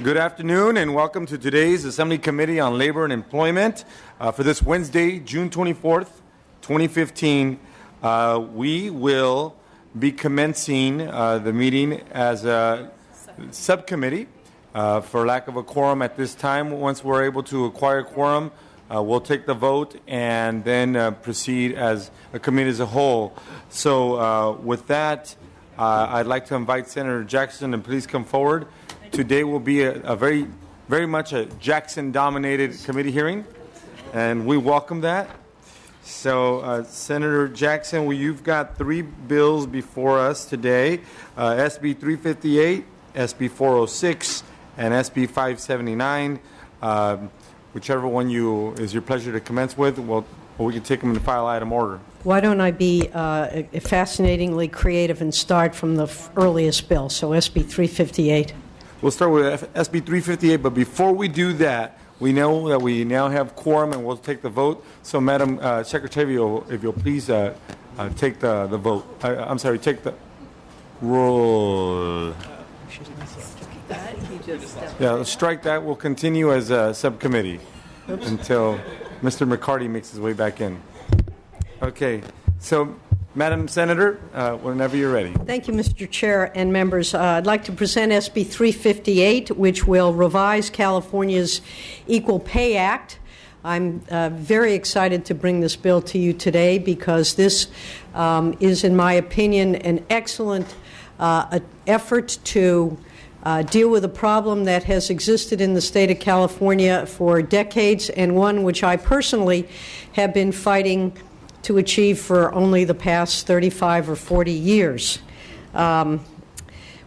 Good afternoon and welcome to today's Assembly Committee on Labor and Employment. For this Wednesday, June 24th, 2015, we will be commencing the meeting as a subcommittee for lack of a quorum at this time. Once we're able to acquire quorum, we'll take the vote and then proceed as a committee as a whole. So with that, I'd like to invite Senator Jackson to please come forward. Today will be a very much a Jackson-dominated committee hearing, and we welcome that. So, Senator Jackson, you've got three bills before us today, SB 358, SB 406, and SB 579. Whichever one is your pleasure to commence with, well, we can take them in the file item order. Why don't I be fascinatingly creative and start from the earliest bill, so SB 358. We'll start with SB 358, but before we do that, we know that we now have quorum and we'll take the vote. So, Madam Secretary, if you'll please take the vote. I'm sorry, take the roll. Yeah, strike that. We'll continue as a subcommittee until Mr. McCarty makes his way back in. Okay, so Madam Senator, whenever you're ready. Thank you, Mr. Chair and members. I'd like to present SB 358, which will revise California's Equal Pay Act. I'm very excited to bring this bill to you today because this is, in my opinion, an excellent effort to deal with a problem that has existed in the state of California for decades, and one which I personally have been fighting to achieve for only the past 35 or 40 years.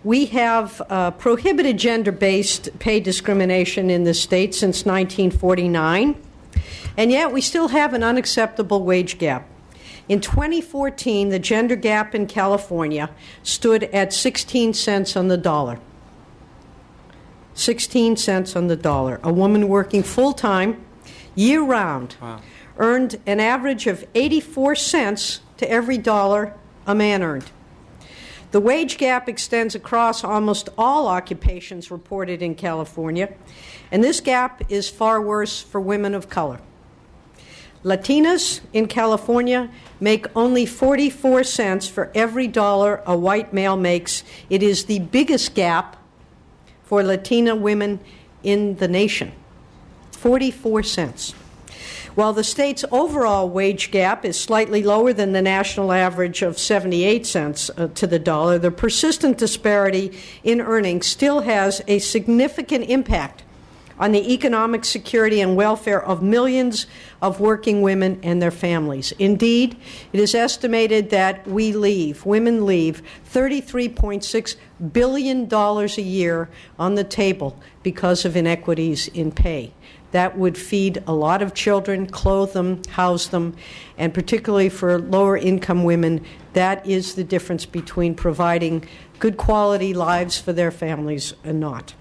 We have prohibited gender-based pay discrimination in the state since 1949, and yet we still have an unacceptable wage gap. In 2014, the gender gap in California stood at 16 cents on the dollar. 16 cents on the dollar. A woman working full-time, year-round, wow, earned an average of 84 cents to every dollar a man earned. The wage gap extends across almost all occupations reported in California, and this gap is far worse for women of color. Latinas in California make only 44 cents for every dollar a white male makes. It is the biggest gap for Latina women in the nation. 44 cents. While the state's overall wage gap is slightly lower than the national average of 78 cents to the dollar, the persistent disparity in earnings still has a significant impact on the economic security and welfare of millions of working women and their families. Indeed, it is estimated that women leave $33.6 billion a year on the table because of inequities in pay. That would feed a lot of children, clothe them, house them, and particularly for lower income women, that is the difference between providing good quality lives for their families and not.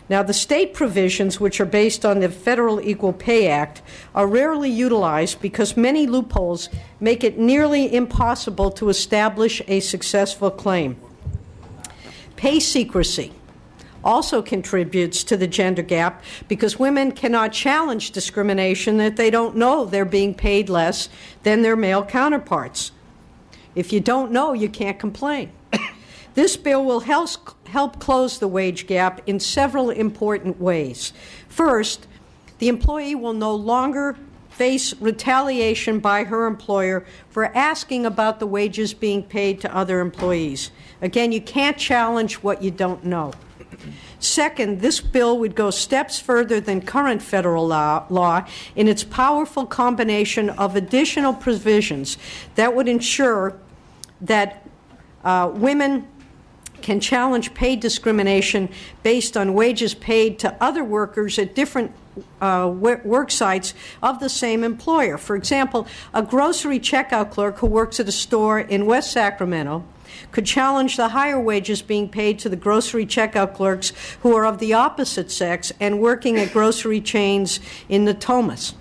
Now, the state provisions, which are based on the Federal Equal Pay Act, are rarely utilized because many loopholes make it nearly impossible to establish a successful claim. Pay secrecy also contributes to the gender gap because women cannot challenge discrimination that they don't know they're being paid less than their male counterparts. If you don't know, you can't complain. This bill will help close the wage gap in several important ways. First, the employee will no longer face retaliation by her employer for asking about the wages being paid to other employees. Again, you can't challenge what you don't know. Second, this bill would go steps further than current federal law in its powerful combination of additional provisions that would ensure that women can challenge pay discrimination based on wages paid to other workers at different work sites of the same employer. For example, a grocery checkout clerk who works at a store in West Sacramento could challenge the higher wages being paid to the grocery checkout clerks who are of the opposite sex and working at grocery chains in the Natomas.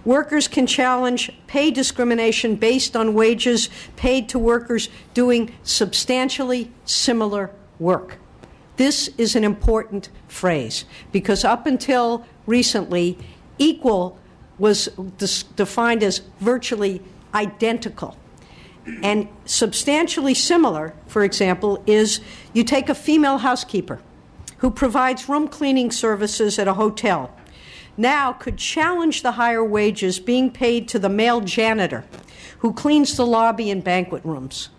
Workers can challenge pay discrimination based on wages paid to workers doing substantially similar work. This is an important phrase because up until recently, equal was defined as virtually identical. And substantially similar, for example, is you take a female housekeeper who provides room cleaning services at a hotel, now could challenge the higher wages being paid to the male janitor who cleans the lobby and banquet rooms.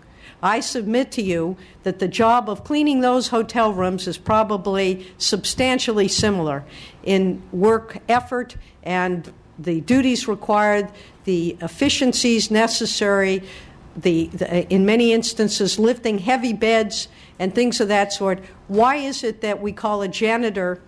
I submit to you that the job of cleaning those hotel rooms is probably substantially similar in work effort and the duties required, the efficiencies necessary, in many instances lifting heavy beds and things of that sort. Why is it that we call a janitor,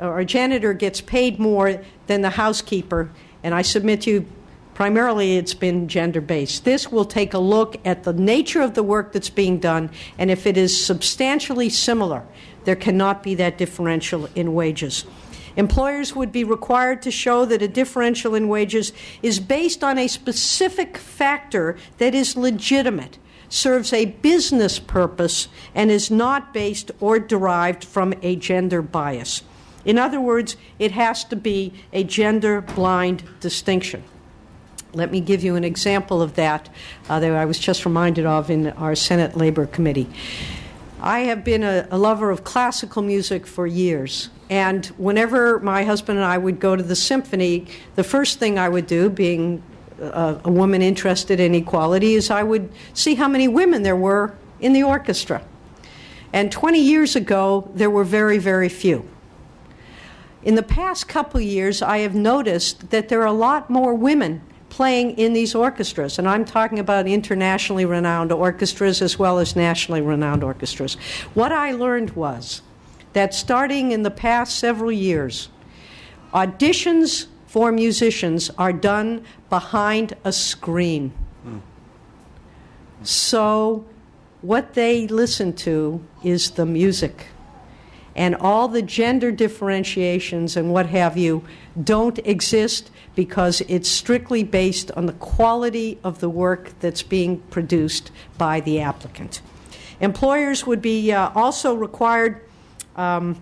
or a janitor gets paid more than the housekeeper? And I submit to you, primarily it's been gender-based. This will take a look at the nature of the work that's being done, and if it is substantially similar, there cannot be that differential in wages. Employers would be required to show that a differential in wages is based on a specific factor that is legitimate, serves a business purpose, and is not based or derived from a gender bias. In other words, it has to be a gender-blind distinction. Let me give you an example of that I was just reminded of in our Senate Labor Committee. I have been a lover of classical music for years, and whenever my husband and I would go to the symphony, the first thing I would do, being a woman interested in equality, is I would see how many women there were in the orchestra. And 20 years ago, there were very, very few. In the past couple years, I have noticed that there are a lot more women playing in these orchestras, and I'm talking about internationally renowned orchestras as well as nationally renowned orchestras. What I learned was that starting in the past several years, auditions for musicians are done behind a screen. So what they listen to is the music. And all the gender differentiations and what have you don't exist because it's strictly based on the quality of the work that's being produced by the applicant. Employers would be also required on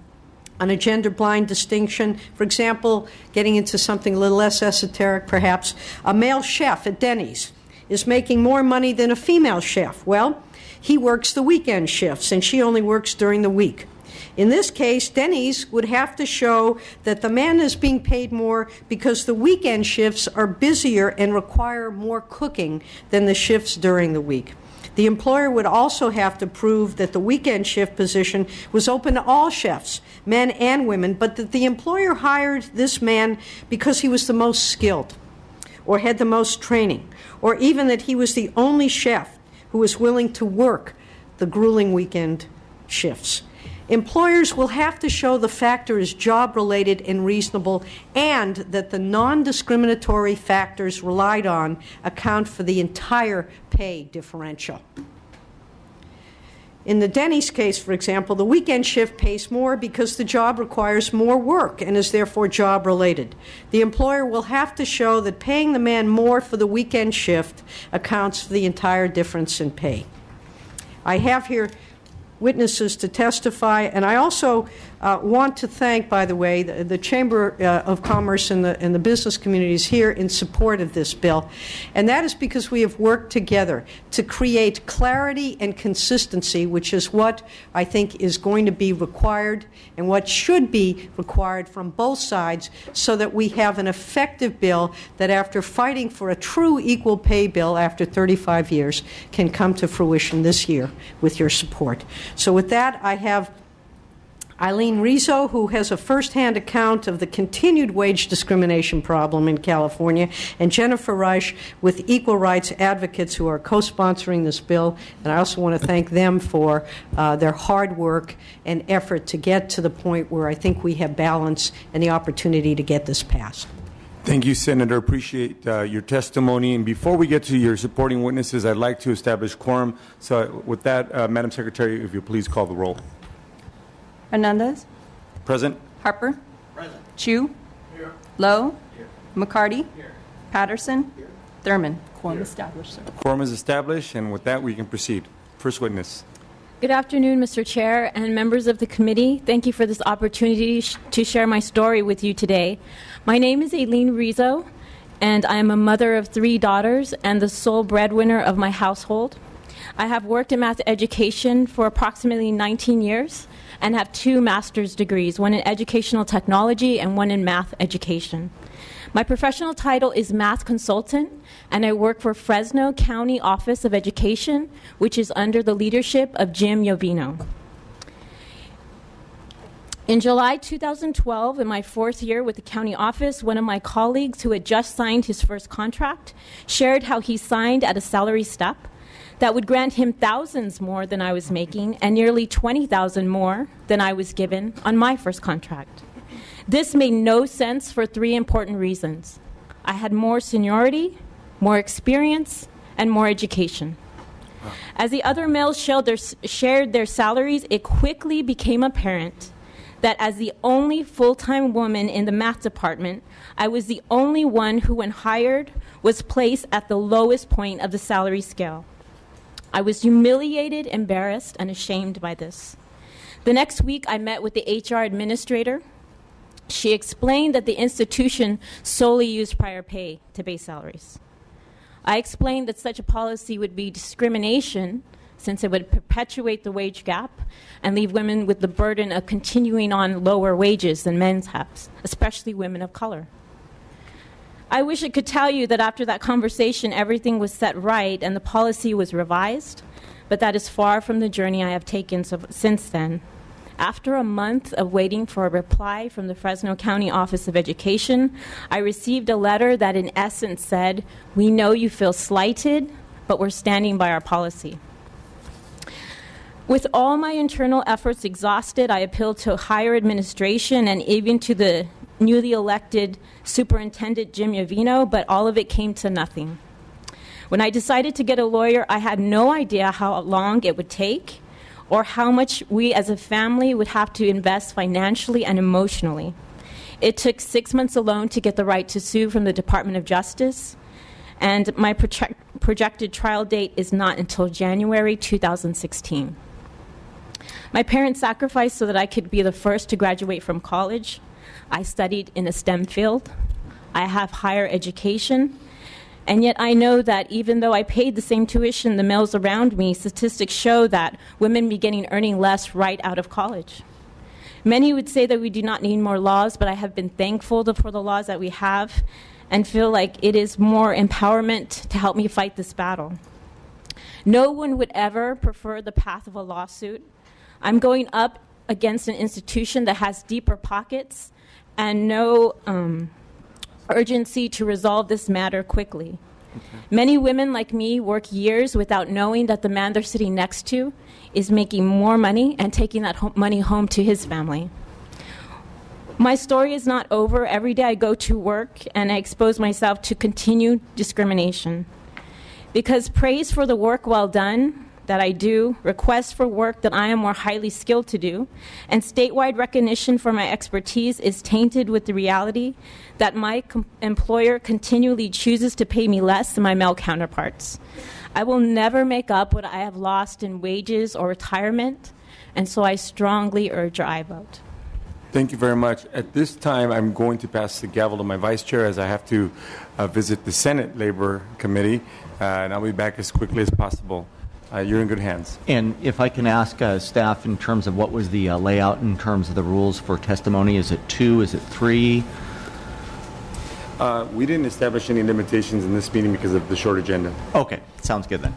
a gender-blind distinction. For example, getting into something a little less esoteric perhaps, a male chef at Denny's is making more money than a female chef. Well, he works the weekend shifts and she only works during the week. In this case, Denny's would have to show that the man is being paid more because the weekend shifts are busier and require more cooking than the shifts during the week. The employer would also have to prove that the weekend shift position was open to all chefs, men and women, but that the employer hired this man because he was the most skilled or had the most training, or even that he was the only chef who was willing to work the grueling weekend shifts. Employers will have to show the factor is job-related and reasonable, and that the non-discriminatory factors relied on account for the entire pay differential. In the Denny's case, for example, the weekend shift pays more because the job requires more work and is therefore job-related. The employer will have to show that paying the man more for the weekend shift accounts for the entire difference in pay. I have here witnesses to testify, and I also want to thank, by the way, the Chamber of Commerce and the business communities here in support of this bill, and that is because we have worked together to create clarity and consistency, which is what I think is going to be required and what should be required from both sides, so that we have an effective bill that, after fighting for a true equal pay bill after 35 years, can come to fruition this year with your support. So with that, I have Eileen Rizzo, who has a first-hand account of the continued wage discrimination problem in California, and Jennifer Reich with Equal Rights Advocates, who are co-sponsoring this bill. And I also want to thank them for their hard work and effort to get to the point where I think we have balance and the opportunity to get this passed. Thank you, Senator. Appreciate your testimony. And before we get to your supporting witnesses, I'd like to establish quorum. So with that, Madam Secretary, if you please call the roll. Hernandez. Present. Harper. Present. Chu. Here. Lowe. Here. McCarty. Here. Patterson. Here. Thurman. Quorum established, sir. Quorum is established, and with that, we can proceed. First witness. Good afternoon, Mr. Chair and members of the committee. Thank you for this opportunity to share my story with you today. My name is Aileen Rizzo, and I am a mother of 3 daughters and the sole breadwinner of my household. I have worked in math education for approximately 19 years and have 2 master's degrees, one in educational technology and one in math education. My professional title is math consultant, and I work for Fresno County Office of Education, which is under the leadership of Jim Jovino. In July 2012, in my 4th year with the county office, one of my colleagues who had just signed his first contract shared how he signed at a salary step that would grant him thousands more than I was making and nearly $20,000 more than I was given on my first contract. This made no sense for 3 important reasons. I had more seniority, more experience, and more education. As the other males shared their salaries, it quickly became apparent that as the only full-time woman in the math department, I was the only one who, when hired, was placed at the lowest point of the salary scale. I was humiliated, embarrassed, and ashamed by this. The next week, I met with the HR administrator. She explained that the institution solely used prior pay to base salaries. I explained that such a policy would be discrimination since it would perpetuate the wage gap and leave women with the burden of continuing on lower wages than men have, especially women of color. I wish I could tell you that after that conversation, everything was set right and the policy was revised, but that is far from the journey I have taken since then. After a month of waiting for a reply from the Fresno County Office of Education, I received a letter that in essence said, "We know you feel slighted, but we're standing by our policy." With all my internal efforts exhausted, I appealed to higher administration and even to the newly elected Superintendent Jim Jovino, but all of it came to nothing. When I decided to get a lawyer, I had no idea how long it would take or how much we as a family would have to invest financially and emotionally. It took 6 months alone to get the right to sue from the Department of Justice, and my projected trial date is not until January 2016. My parents sacrificed so that I could be the first to graduate from college. I studied in a STEM field. I have higher education. And yet I know that even though I paid the same tuition the males around me, statistics show that women beginning earning less right out of college. Many would say that we do not need more laws, but I have been thankful for the laws that we have and feel like it is more empowerment to help me fight this battle. No one would ever prefer the path of a lawsuit. I'm going up against an institution that has deeper pockets and no urgency to resolve this matter quickly. Okay. Many women like me work years without knowing that the man they're sitting next to is making more money and taking that money home to his family. My story is not over. Every day I go to work and I expose myself to continued discrimination. Because praise for the work well done that I do, requests for work that I am more highly skilled to do, and statewide recognition for my expertise is tainted with the reality that my employer continually chooses to pay me less than my male counterparts. I will never make up what I have lost in wages or retirement, and so I strongly urge your aye vote. Thank you very much. At this time, I'm going to pass the gavel to my vice chair as I have to visit the Senate Labor Committee, and I'll be back as quickly as possible. You're in good hands. And if I can ask staff in terms of what was the layout in terms of the rules for testimony, is it 2, is it 3? We didn't establish any limitations in this meeting because of the short agenda. Okay, sounds good then.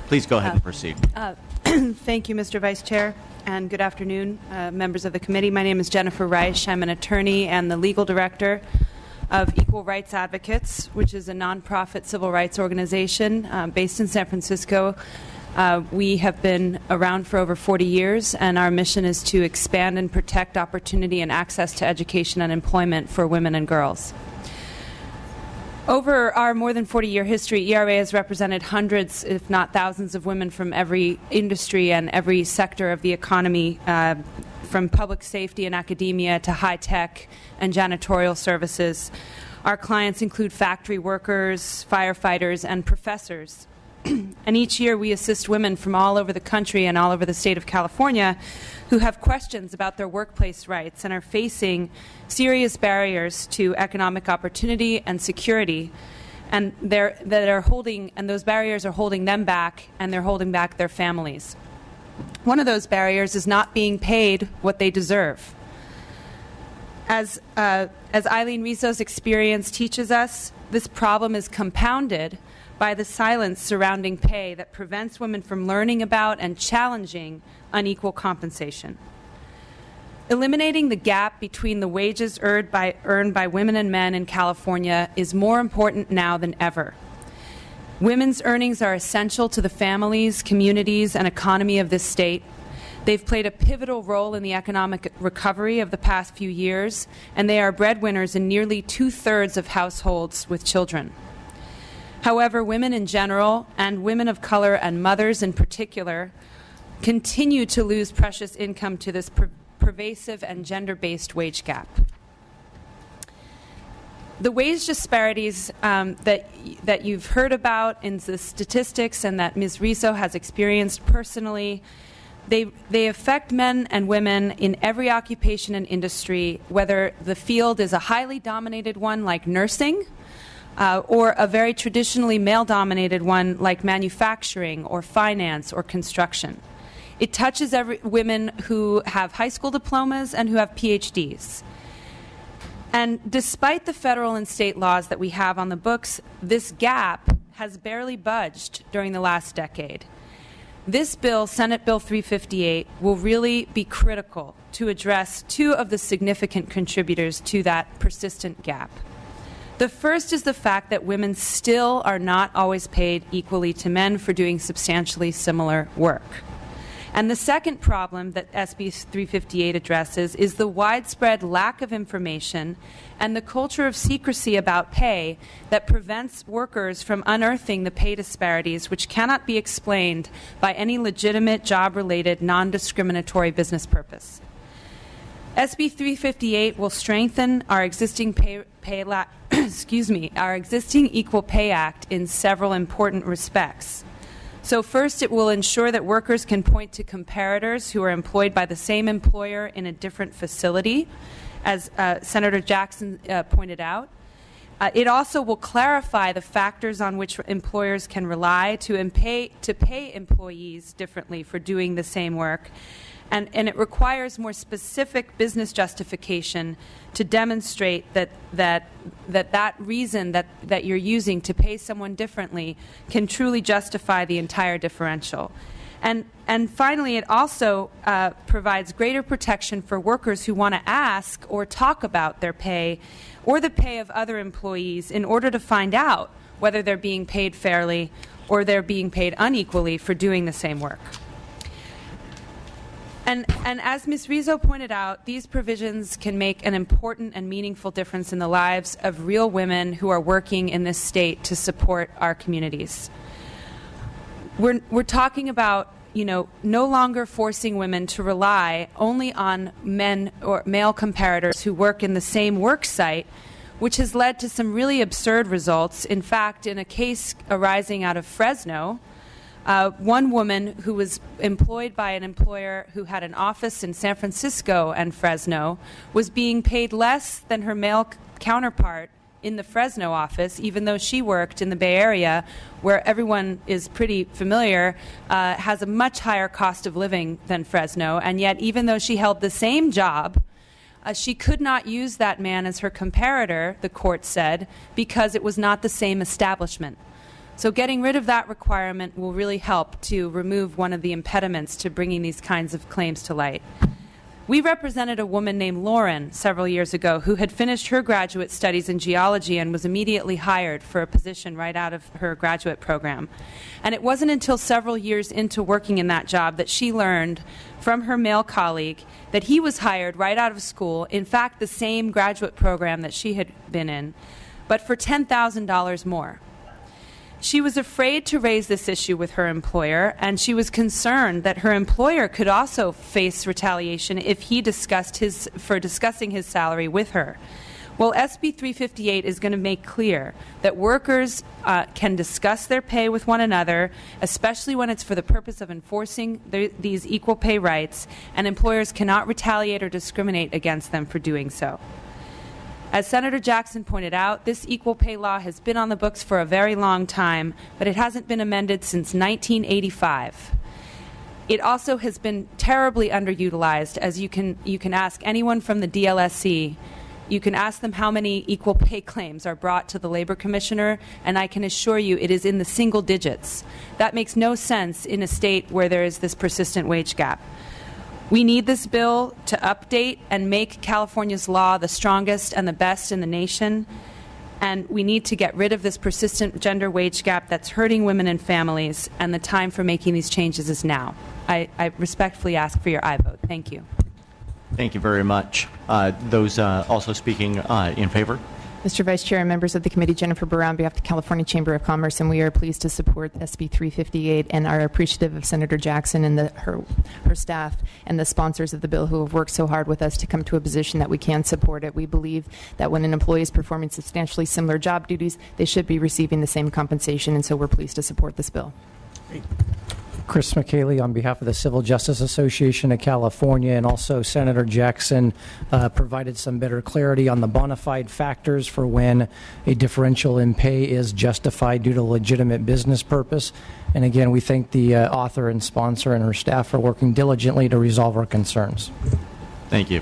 Please go ahead and proceed. Thank you, Mr. Vice Chair, and good afternoon, members of the committee. My name is Jennifer Reich. I'm an attorney and the legal director of Equal Rights Advocates, which is a nonprofit civil rights organization based in San Francisco. We have been around for over 40 years, and our mission is to expand and protect opportunity and access to education and employment for women and girls. Over our more than 40-year history, ERA has represented hundreds, if not thousands, of women from every industry and every sector of the economy, from public safety and academia to high-tech and janitorial services. Our clients include factory workers, firefighters, and professors. And each year we assist women from all over the country and all over the state of California who have questions about their workplace rights and are facing serious barriers to economic opportunity and security. And those barriers are holding them back, and they're holding back their families. One of those barriers is not being paid what they deserve. As Eileen Rizzo's experience teaches us, this problem is compounded by the silence surrounding pay that prevents women from learning about and challenging unequal compensation. Eliminating the gap between the wages earned by women and men in California is more important now than ever. Women's earnings are essential to the families, communities, and economy of this state. They've played a pivotal role in the economic recovery of the past few years, and they are breadwinners in nearly 2/3 of households with children. However, women in general, and women of color and mothers in particular, continue to lose precious income to this pervasive and gender-based wage gap. The wage disparities that you've heard about in the statistics and that Ms. Rizzo has experienced personally, they affect men and women in every occupation and industry, whether the field is a highly dominated one like nursing, or a very traditionally male-dominated one like manufacturing or finance or construction. It touches women who have high school diplomas and who have PhDs. And despite the federal and state laws that we have on the books, this gap has barely budged during the last decade. This bill, Senate Bill 358, will really be critical to address two of the significant contributors to that persistent gap. The first is the fact that women still are not always paid equally to men for doing substantially similar work. And the second problem that SB 358 addresses is the widespread lack of information and the culture of secrecy about pay that prevents workers from unearthing the pay disparities which cannot be explained by any legitimate job-related, non-discriminatory business purpose. SB 358 will strengthen our existing our existing Equal Pay Act in several important respects. So first, it will ensure that workers can point to comparators who are employed by the same employer in a different facility, as Senator Jackson pointed out. It also will clarify the factors on which employers can rely to pay employees differently for doing the same work. And it requires more specific business justification to demonstrate that reason that you're using to pay someone differently can truly justify the entire differential. And finally, it also provides greater protection for workers who want to ask or talk about their pay or the pay of other employees in order to find out whether they're being paid fairly or they're being paid unequally for doing the same work. And as Ms. Rizzo pointed out, these provisions can make an important and meaningful difference in the lives of real women who are working in this state to support our communities. We're talking about, no longer forcing women to rely only on men or male comparators who work in the same work site, which has led to some really absurd results. In fact, in a case arising out of Fresno, one woman who was employed by an employer who had an office in San Francisco and Fresno was being paid less than her male counterpart in the Fresno office, even though she worked in the Bay Area, where everyone is pretty familiar, has a much higher cost of living than Fresno. And yet, even though she held the same job, she could not use that man as her comparator, the court said, because it was not the same establishment. So getting rid of that requirement will really help to remove one of the impediments to bringing these kinds of claims to light. We represented a woman named Lauren several years ago who had finished her graduate studies in geology and was immediately hired for a position right out of her graduate program. And it wasn't until several years into working in that job that she learned from her male colleague that he was hired right out of school, in fact, the same graduate program that she had been in, but for $10,000 more. She was afraid to raise this issue with her employer, and she was concerned that her employer could also face retaliation if he discussing his salary with her. Well, SB 358 is going to make clear that workers can discuss their pay with one another, especially when it's for the purpose of enforcing these equal pay rights, and employers cannot retaliate or discriminate against them for doing so. As Senator Jackson pointed out, this equal pay law has been on the books for a very long time, but it hasn't been amended since 1985. It also has been terribly underutilized, as you can ask anyone from the DLSC. You can ask them how many equal pay claims are brought to the Labor Commissioner, and I can assure you it is in the single digits. That makes no sense in a state where there is this persistent wage gap. We need this bill to update and make California's law the strongest and the best in the nation, and we need to get rid of this persistent gender wage gap that's hurting women and families, and the time for making these changes is now. I respectfully ask for your aye vote. Thank you. Thank you very much. Those also speaking in favor? Mr. Vice Chair and members of the committee, Jennifer Burrow on behalf of the California Chamber of Commerce, and we are pleased to support SB 358 and are appreciative of Senator Jackson and her staff and the sponsors of the bill who have worked so hard with us to come to a position that we can support it. We believe that when an employee is performing substantially similar job duties, they should be receiving the same compensation, and so we're pleased to support this bill. Great. Chris McKaylee on behalf of the Civil Justice Association of California, and also Senator Jackson provided some better clarity on the bona fide factors for when a differential in pay is justified due to legitimate business purpose. And again, we thank the author and sponsor and her staff for working diligently to resolve our concerns. Thank you.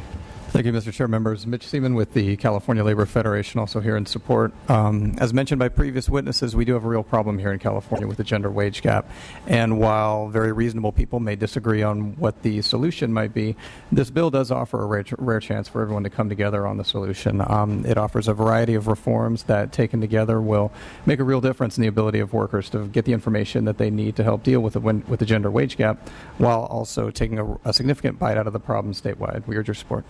Thank you, Mr. Chair. Members, Mitch Seaman with the California Labor Federation, also here in support. As mentioned by previous witnesses, we do have a real problem here in California with the gender wage gap. And while very reasonable people may disagree on what the solution might be, this bill does offer a rare chance for everyone to come together on the solution. It offers a variety of reforms that, taken together, will make a real difference in the ability of workers to get the information that they need to help deal with the gender wage gap, while also taking a significant bite out of the problem statewide. We urge your support.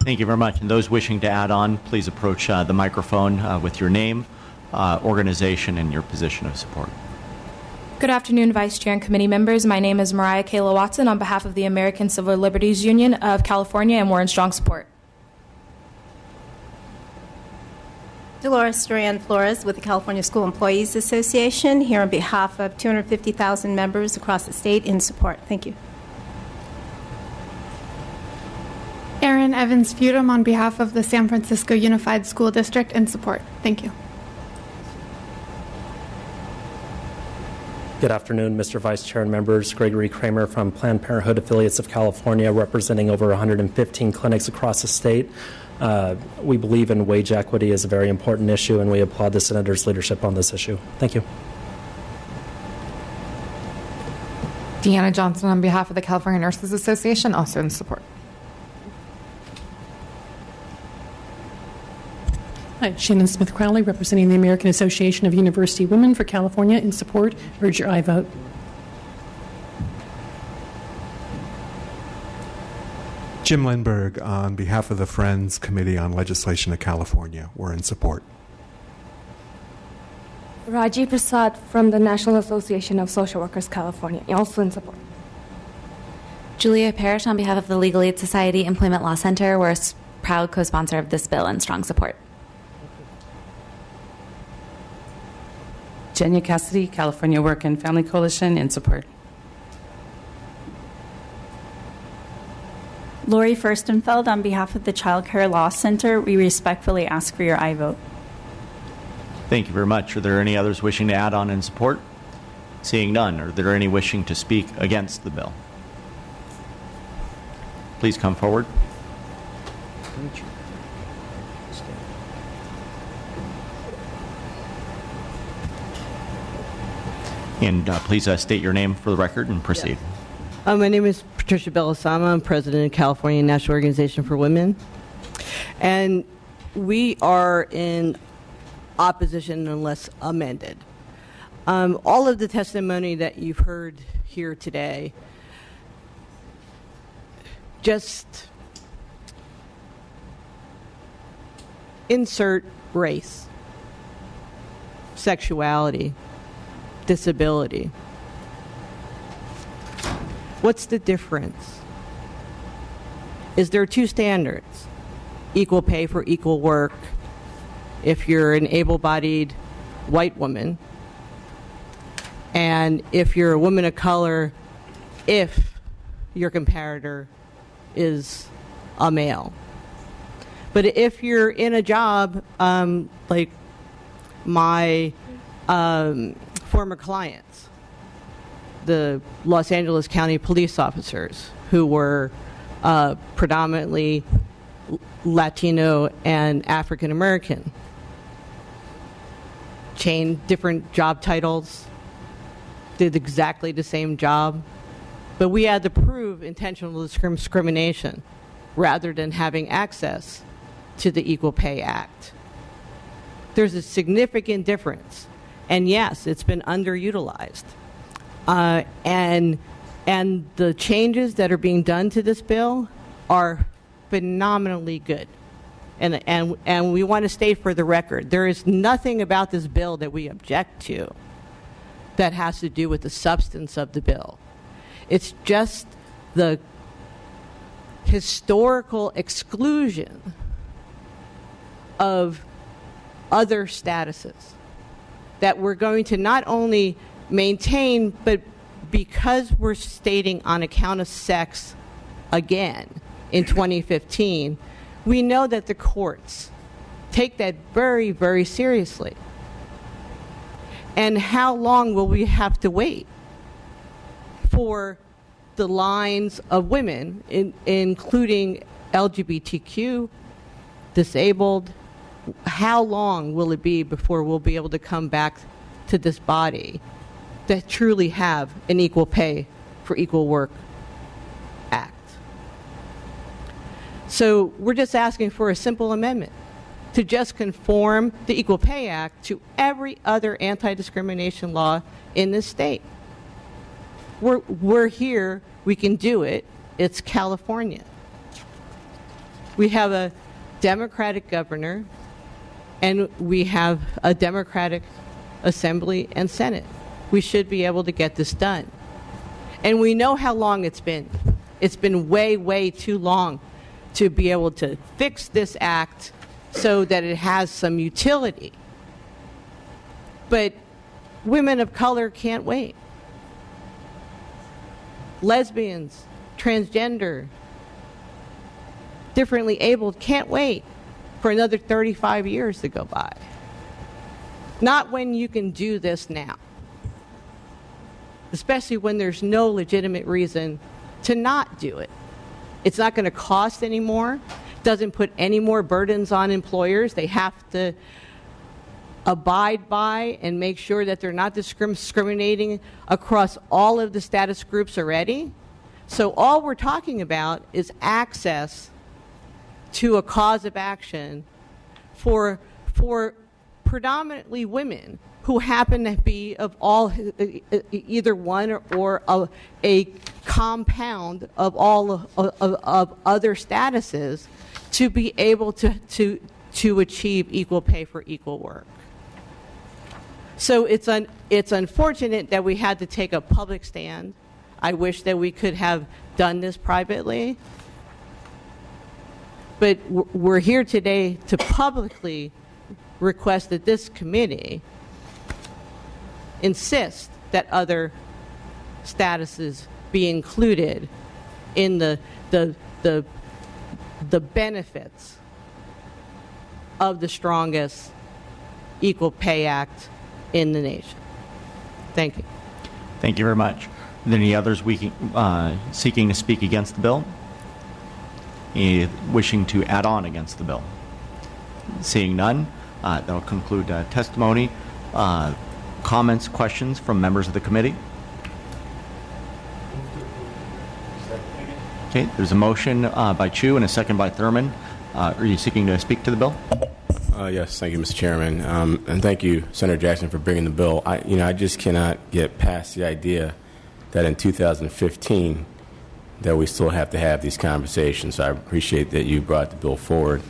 Thank you very much. And those wishing to add on, please approach the microphone with your name, organization, and your position of support. Good afternoon, Vice Chair and committee members. My name is Mariah Kayla Watson on behalf of the American Civil Liberties Union of California, and we're in strong support. Dolores Duran Flores with the California School Employees Association, here on behalf of 250,000 members across the state in support. Thank you. Erin Evans Feudum on behalf of the San Francisco Unified School District in support. Thank you. Good afternoon, Mr. Vice Chair and members. Gregory Kramer from Planned Parenthood Affiliates of California, representing over 115 clinics across the state. We believe in wage equity is a very important issue, and we applaud the Senator's leadership on this issue. Thank you. Deanna Johnson on behalf of the California Nurses Association, also in support. Hi, Shannon Smith Crowley, representing the American Association of University Women for California, in support. Urge your aye vote. Jim Lindberg on behalf of the Friends Committee on Legislation of California. We're in support. Raji Prasad from the National Association of Social Workers California, also in support. Julia Parrish on behalf of the Legal Aid Society Employment Law Center. We're a proud co-sponsor of this bill and strong support. Jenya Cassidy, California Work and Family Coalition, in support. Lori Furstenfeld on behalf of the Child Care Law Center. We respectfully ask for your aye vote. Thank you very much. Are there any others wishing to add on in support? Seeing none, are there any wishing to speak against the bill? Please come forward. And please state your name for the record and proceed. Yes. My name is Patricia Belisama. I'm president of California National Organization for Women. And we are in opposition unless amended. All of the testimony that you've heard here today just insert race, sexuality, disability. What's the difference? Is there two standards? equal pay for equal work if you're an able-bodied white woman, and if you're a woman of color, if your comparator is a male. But if you're in a job like my former clients, the Los Angeles County police officers who were predominantly Latino and African American, different job titles, did exactly the same job, but we had to prove intentional discrimination rather than having access to the Equal Pay Act. There's a significant difference, and yes, it's been underutilized. And the changes that are being done to this bill are phenomenally good. And we want to state for the record, there is nothing about this bill that we object to that has to do with the substance of the bill. It's just the historical exclusion of other statuses that we're going to not only maintain, but because we're stating on account of sex again in 2015, we know that the courts take that very, very seriously. And how long will we have to wait for the lines of women, including LGBTQ, disabled? How long will it be before we'll be able to come back to this body that truly have an equal pay for equal work act? So we're just asking for a simple amendment to just conform the Equal Pay Act to every other anti-discrimination law in this state. We're here, we can do it, it's California. We have a Democratic governor, and we have a Democratic Assembly and Senate. We should be able to get this done. And we know how long it's been. It's been way, way too long to be able to fix this act so that it has some utility. But women of color can't wait. Lesbians, transgender, differently abled can't wait for another 35 years to go by. Not when you can do this now. Especially when there's no legitimate reason to not do it. It's not going to cost any more. Doesn't put any more burdens on employers. They have to abide by and make sure that they're not discriminating across all of the status groups already. So all we're talking about is access to a cause of action for predominantly women who happen to be of all either one or a compound of all of other statuses to be able to achieve equal pay for equal work. So it's unfortunate that we had to take a public stand. I wish that we could have done this privately. But we're here today to publicly request that this committee insist that other statuses be included in the benefits of the strongest Equal Pay Act in the nation. Thank you. Thank you very much. Are there any others seeking to speak against the bill? Any wishing to add on against the bill? Seeing none, that will conclude testimony. Comments, questions from members of the committee? Okay, there's a motion by Chu and a second by Thurman. Are you seeking to speak to the bill? Yes, thank you, Mr. Chairman, and thank you, Senator Jackson, for bringing the bill. I just cannot get past the idea that in 2015 that we still have to have these conversations. So I appreciate that you brought the bill forward.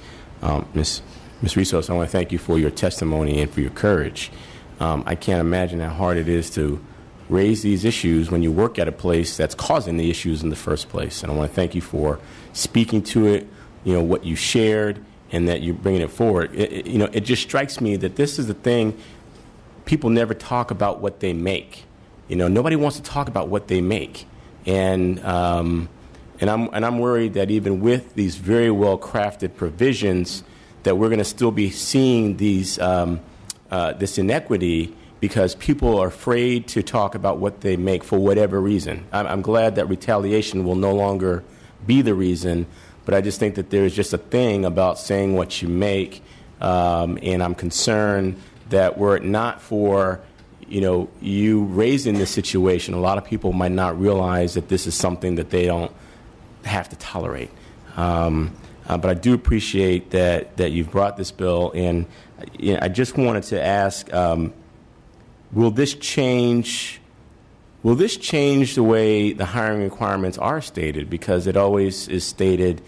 Ms. Resos, I want to thank you for your testimony and for your courage. I can't imagine how hard it is to raise these issues when you work at a place that's causing the issues in the first place. And I want to thank you for speaking to it what you shared and that you're bringing it forward. It just strikes me that this is the thing. People never talk about what they make. Nobody wants to talk about what they make, and I'm worried that even with these very well crafted provisions, that we're going to still be seeing these this inequity because people are afraid to talk about what they make for whatever reason. I'm glad that retaliation will no longer be the reason, but I just think that there's just a thing about saying what you make, and I'm concerned that were it not for you raising this situation, a lot of people might not realize that this is something that they don't have to tolerate. But I do appreciate that you've brought this bill, and I just wanted to ask, will this change the way the hiring requirements are stated? Because it always is stated,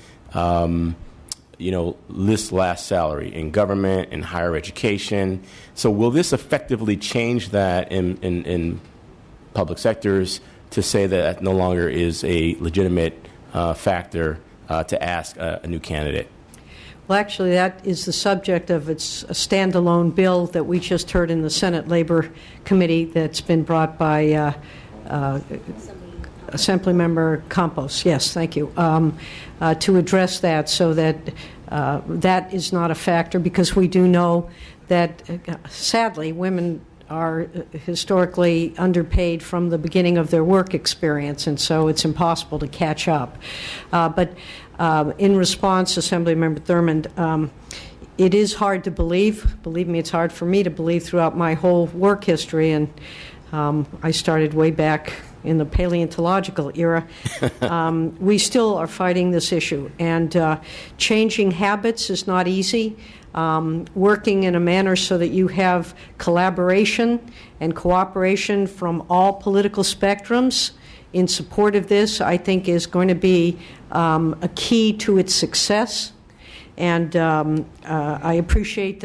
list last salary in government and higher education. So will this effectively change that in public sectors to say that no longer is a legitimate factor to ask a new candidate? Well, actually, that is the subject of its a standalone bill that we just heard in the Senate Labor Committee that's been brought by Assemblymember Campos. Yes, thank you. To address that so that that is not a factor, because we do know that, sadly, women are historically underpaid from the beginning of their work experience, and so it's impossible to catch up. But in response, Assemblymember Thurmond, it is hard to believe. Believe me, it's hard for me to believe throughout my whole work history, and I started way back in the paleontological era. We still are fighting this issue, and changing habits is not easy. Working in a manner so that you have collaboration and cooperation from all political spectrums in support of this, I think, is going to be a key to its success. And I appreciate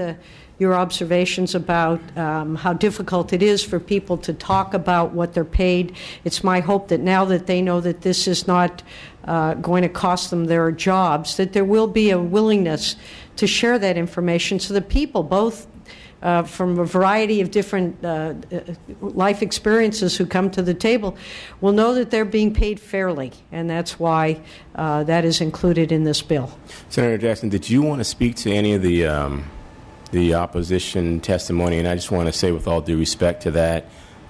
your observations about how difficult it is for people to talk about what they're paid. It's my hope that now that they know that this is not going to cost them their jobs, that there will be a willingness to share that information so that people, both from a variety of different life experiences who come to the table, will know that they're being paid fairly, and that's why that is included in this bill. Senator Jackson, did you want to speak to any of the opposition testimony? And I just want to say, with all due respect to that,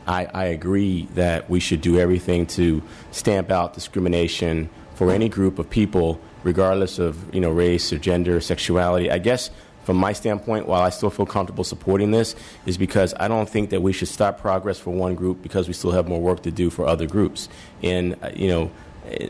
I agree that we should do everything to stamp out discrimination for any group of people, regardless of race or gender or sexuality. I guess from my standpoint, while I still feel comfortable supporting this, is because I don't think that we should stop progress for one group because we still have more work to do for other groups. And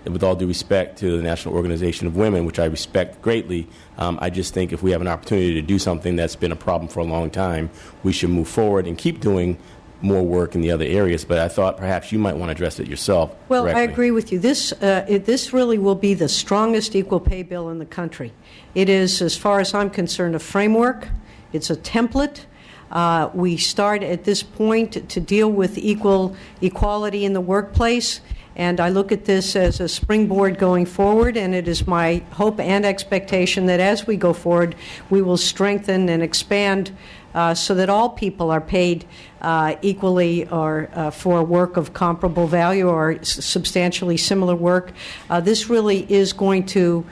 with all due respect to the National Organization of Women, which I respect greatly, I just think if we have an opportunity to do something that's been a problem for a long time, we should move forward and keep doing more work in the other areas. But I thought perhaps you might want to address it yourself. Well, directly. I agree with you. This really will be the strongest equal pay bill in the country. It is, as far as I'm concerned, a framework. It's a template. We start at this point to deal with equality in the workplace. And I look at this as a springboard going forward, and it is my hope and expectation that as we go forward, we will strengthen and expand so that all people are paid equally or for work of comparable value or substantially similar work. This really is going to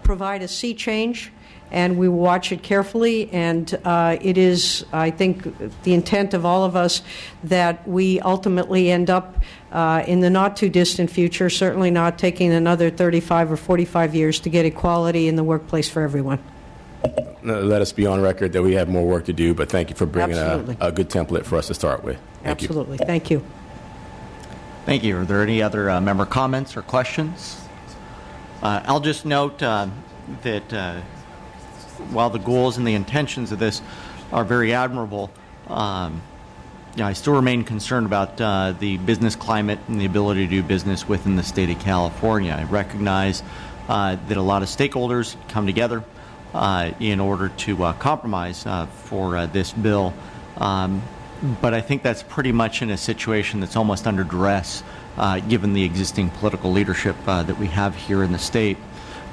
provide a sea change, and we will watch it carefully. And it is, I think, the intent of all of us that we ultimately end up in the not-too-distant future, certainly not taking another 35 or 45 years to get equality in the workplace for everyone. Let us be on record that we have more work to do, but thank you for bringing a good template for us to start with. Thank Absolutely. you. Thank you. Thank you. Are there any other member comments or questions? I'll just note that while the goals and the intentions of this are very admirable, I still remain concerned about the business climate and the ability to do business within the state of California. I recognize that a lot of stakeholders come together in order to compromise for this bill. But I think that's pretty much in a situation that's almost under duress given the existing political leadership that we have here in the state.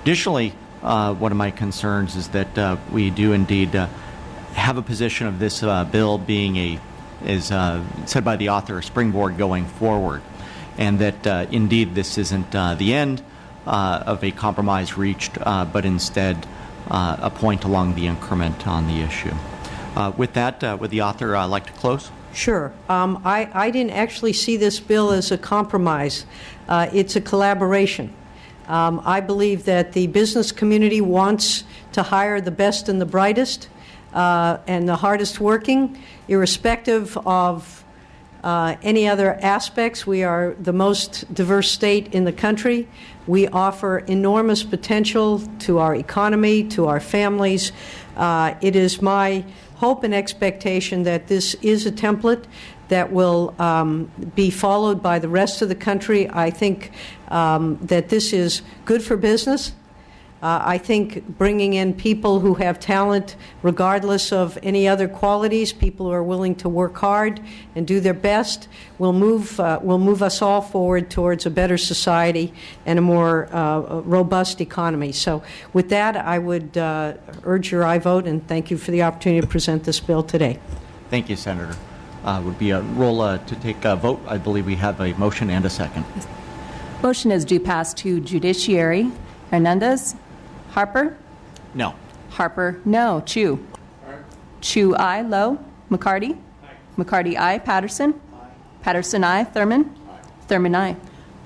Additionally, one of my concerns is that we do indeed have a position of this bill being as said by the author, a springboard going forward, and that indeed this isn't the end of a compromise reached, but instead a point along the increment on the issue. With that, would the author like to close? Sure. I didn't actually see this bill as a compromise. It's a collaboration. I believe that the business community wants to hire the best and the brightest and the hardest working, irrespective of any other aspects. We are the most diverse state in the country. We offer enormous potential to our economy, to our families. It is my hope and expectation that this is a template that will be followed by the rest of the country. I think that this is good for business. I think bringing in people who have talent, regardless of any other qualities, people who are willing to work hard and do their best, will move us all forward towards a better society and a more robust economy. So with that, I would urge your aye vote, and thank you for the opportunity to present this bill today. Thank you, Senator. Would be a roll to take a vote. I believe we have a motion and a second. Motion is due pass to Judiciary. Hernandez? Harper? No. Harper, no. Chu? Chu, aye. Lowe? McCarty? McCarty, aye. Patterson? Patterson, aye. Thurman? Thurman, aye.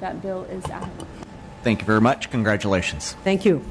That bill is out. Thank you very much. Congratulations. Thank you.